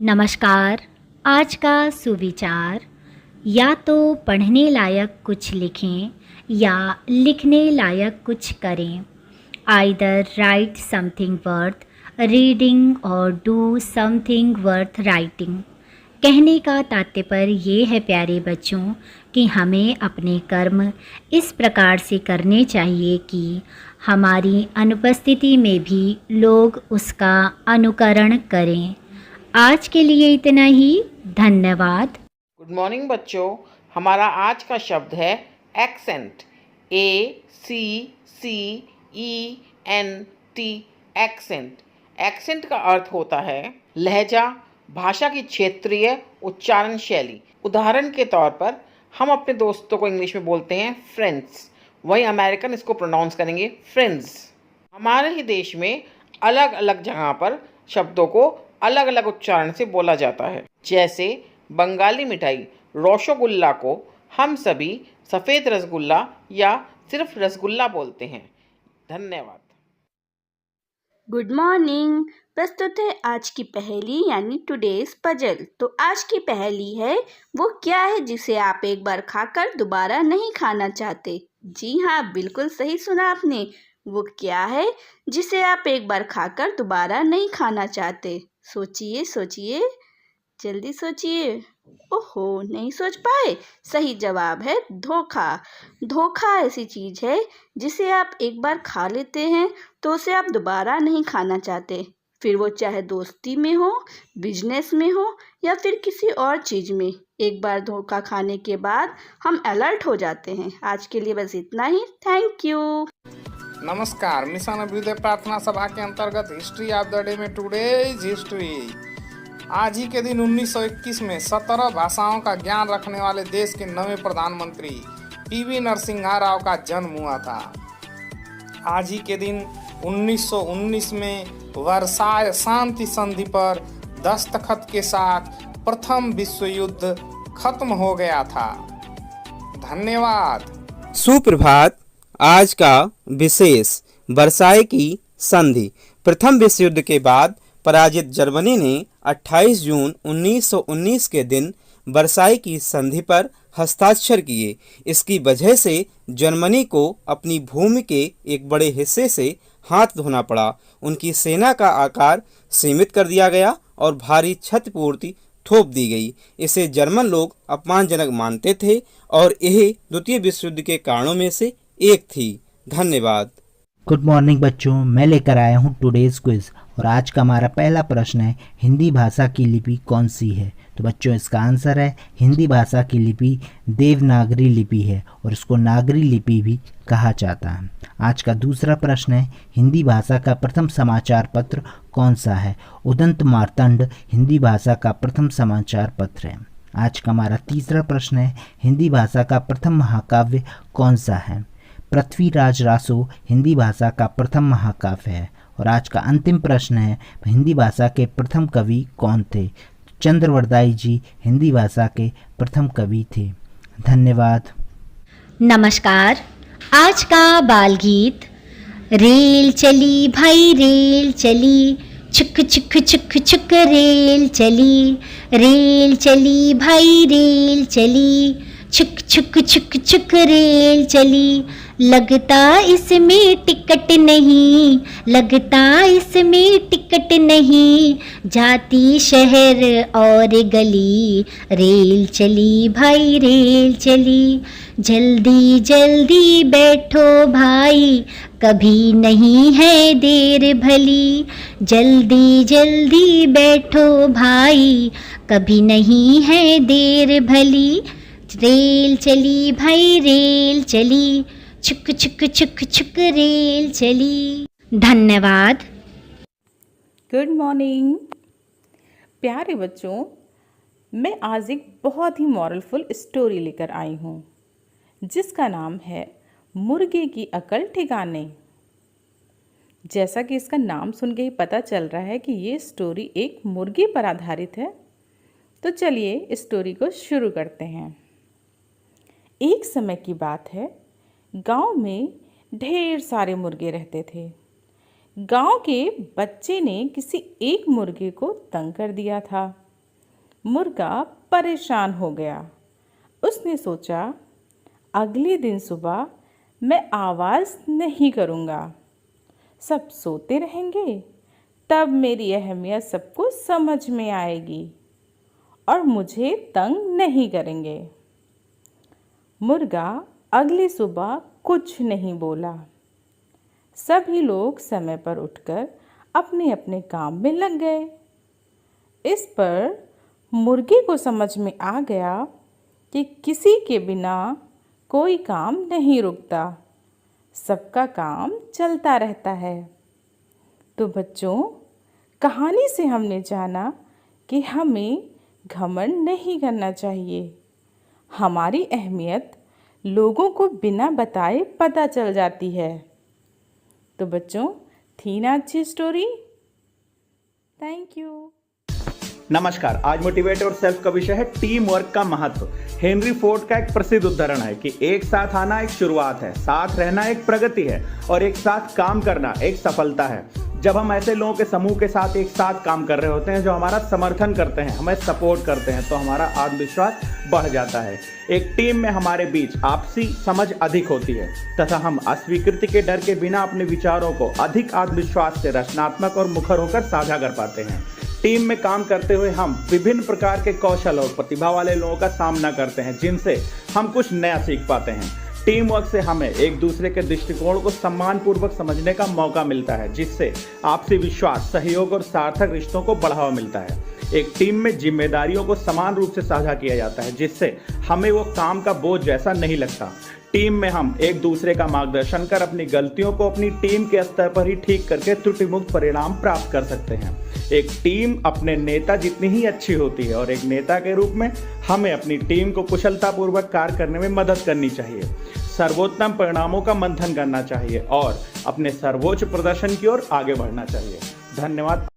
नमस्कार। आज का सुविचार, या तो पढ़ने लायक कुछ लिखें या लिखने लायक कुछ करें। Either right something worth reading और डू समथिंग वर्थ राइटिंग। कहने का तात्पर्य ये है प्यारे बच्चों कि हमें अपने कर्म इस प्रकार से करने चाहिए कि हमारी अनुपस्थिति में भी लोग उसका अनुकरण करें। आज के लिए इतना ही। धन्यवाद। गुड मॉर्निंग बच्चों। हमारा आज का शब्द है एक्सेंट। ACCENT accent. एक्सेंट का अर्थ होता है लहजा, भाषा की क्षेत्रीय उच्चारण शैली। उदाहरण के तौर पर हम अपने दोस्तों को इंग्लिश में बोलते हैं फ्रेंड्स, वहीं अमेरिकन इसको प्रोनाउंस करेंगे फ्रेंड्स। हमारे ही देश में अलग अलग जगह पर शब्दों को अलग अलग उच्चारण से बोला जाता है। जैसे बंगाली मिठाई रसगुल्ला को हम सभी सफ़ेद रसगुल्ला या सिर्फ रसगुल्ला बोलते हैं। धन्यवाद। Good morning. प्रस्तुत है आज की पहेली यानी टुडेज पजल। तो आज की पहेली है, वो क्या है जिसे आप एक बार खाकर दोबारा नहीं खाना चाहते? जी हाँ, बिल्कुल सही सुना आपने। वो क्या है जिसे आप एक बार खाकर दोबारा नहीं खाना चाहते? सोचिए सोचिए, जल्दी सोचिए। ओहो, नहीं सोच पाए? सही जवाब है धोखा। धोखा ऐसी चीज़ है जिसे आप एक बार खा लेते हैं तो उसे आप दोबारा नहीं खाना चाहते, फिर वो चाहे दोस्ती में हो, बिजनेस में हो या फिर किसी और चीज़ में। एक बार धोखा खाने के बाद हम अलर्ट हो जाते हैं। आज के लिए बस इतना ही। Thank you. नमस्कार। मिशन अभ्युदय प्रार्थना सभा के अंतर्गत हिस्ट्री ऑफ द डे में टुडे इज हिस्ट्री। आज ही के दिन 1921 में 17 भाषाओं का ज्ञान रखने वाले देश के नवे प्रधानमंत्री पीवी नरसिम्हा राव का जन्म हुआ था। आज ही के दिन 1919 में वर्साय शांति संधि पर दस्तखत के साथ प्रथम विश्व युद्ध खत्म हो गया था। धन्यवाद। सुप्रभात। आज का विशेष, वर्साय की संधि। प्रथम विश्व युद्ध के बाद पराजित जर्मनी ने 28 जून 1919 के दिन वर्साई की संधि पर हस्ताक्षर किए। इसकी वजह से जर्मनी को अपनी भूमि के एक बड़े हिस्से से हाथ धोना पड़ा। उनकी सेना का आकार सीमित कर दिया गया और भारी क्षतिपूर्ति थोप दी गई। इसे जर्मन लोग अपमानजनक मानते थे और यह द्वितीय विश्व युद्ध के कारणों में से एक थी। धन्यवाद। गुड मॉर्निंग बच्चों, मैं लेकर आया हूँ टुडेज़ क्विज और आज का हमारा पहला प्रश्न है, हिंदी भाषा की लिपि कौन सी है? तो बच्चों इसका आंसर है हिंदी भाषा की लिपि देवनागरी लिपि है और इसको नागरी लिपि भी कहा जाता है। आज का दूसरा प्रश्न है, हिंदी भाषा का प्रथम समाचार पत्र कौन सा है? उदंत मार्तंड हिंदी भाषा का प्रथम समाचार पत्र है। आज का हमारा तीसरा प्रश्न है, हिंदी भाषा का प्रथम महाकाव्य कौन सा है? पृथ्वीराज रासो हिंदी भाषा का प्रथम महाकाव्य है। और आज का अंतिम प्रश्न है, हिंदी भाषा के प्रथम कवि कौन थे? चंद्रवरदाई जी हिंदी भाषा के प्रथम कवि थे। धन्यवाद। नमस्कार। आज का बाल गीत, रेल चली भाई रेल चली, छुक छुक छुक छुक रेल चली भाई रेल चली, छुक छुक छुक छुक रेल चली, लगता इसमें टिकट नहीं, लगता इसमें टिकट नहीं, जाती शहर और गली, रेल चली भाई रेल चली, जल्दी जल्दी बैठो भाई, कभी नहीं है देर भली, जल्दी जल्दी बैठो भाई, कभी नहीं है देर भली, रेल चली भाई रेल चली, छुक छुक छुक छुक रेल चली। धन्यवाद। गुड मॉर्निंग प्यारे बच्चों, मैं आज एक बहुत ही मॉरलफुल स्टोरी लेकर आई हूँ जिसका नाम है मुर्गे की अकल ठिकाने। जैसा कि इसका नाम सुन के ही पता चल रहा है कि ये स्टोरी एक मुर्गे पर आधारित है, तो चलिए स्टोरी को शुरू करते हैं। एक समय की बात है, गांव में ढेर सारे मुर्गे रहते थे। गांव के बच्चे ने किसी एक मुर्गे को तंग कर दिया था। मुर्गा परेशान हो गया। उसने सोचा, अगले दिन सुबह मैं आवाज़ नहीं करूँगा, सब सोते रहेंगे, तब मेरी अहमियत सबको समझ में आएगी और मुझे तंग नहीं करेंगे। मुर्गा अगली सुबह कुछ नहीं बोला। सभी लोग समय पर उठकर अपने अपने काम में लग गए। इस पर मुर्गे को समझ में आ गया कि किसी के बिना कोई काम नहीं रुकता, सबका काम चलता रहता है। तो बच्चों, कहानी से हमने जाना कि हमें घमंड नहीं करना चाहिए। हमारी अहमियत लोगों को बिना बताए पता चल जाती है। तो बच्चों, थी ना अच्छी स्टोरी? Thank you. नमस्कार। आज मोटिवेट और सेल्फ का विषय है टीम वर्क का महत्व। हेनरी फोर्ड का एक प्रसिद्ध उदाहरण है कि एक साथ आना एक शुरुआत है, साथ रहना एक प्रगति है और एक साथ काम करना एक सफलता है। जब हम ऐसे लोगों के समूह के साथ एक साथ काम कर रहे होते हैं जो हमारा समर्थन करते हैं, हमें सपोर्ट करते हैं, तो हमारा आत्मविश्वास बढ़ जाता है। एक टीम में हमारे बीच आपसी समझ अधिक होती है तथा हम अस्वीकृति के डर के बिना अपने विचारों को अधिक आत्मविश्वास से रचनात्मक और मुखर होकर साझा कर पाते हैं। टीम में काम करते हुए हम विभिन्न प्रकार के कौशल और प्रतिभा वाले लोगों का सामना करते हैं जिनसे हम कुछ नया सीख पाते हैं। टीम वर्क से हमें एक दूसरे के दृष्टिकोण को सम्मानपूर्वक समझने का मौका मिलता है जिससे आपसी विश्वास, सहयोग और सार्थक रिश्तों को बढ़ावा मिलता है। एक टीम में जिम्मेदारियों को समान रूप से साझा किया जाता है जिससे हमें वो काम का बोझ जैसा नहीं लगता। टीम में हम एक दूसरे का मार्गदर्शन कर अपनी गलतियों को अपनी टीम के स्तर पर ही ठीक करके त्रुटि मुक्त परिणाम प्राप्त कर सकते हैं। एक टीम अपने नेता जितनी ही अच्छी होती है और एक नेता के रूप में हमें अपनी टीम को कुशलतापूर्वक कार्य करने में मदद करनी चाहिए, सर्वोत्तम परिणामों का मंथन करना चाहिए और अपने सर्वोच्च प्रदर्शन की ओर आगे बढ़ना चाहिए। धन्यवाद।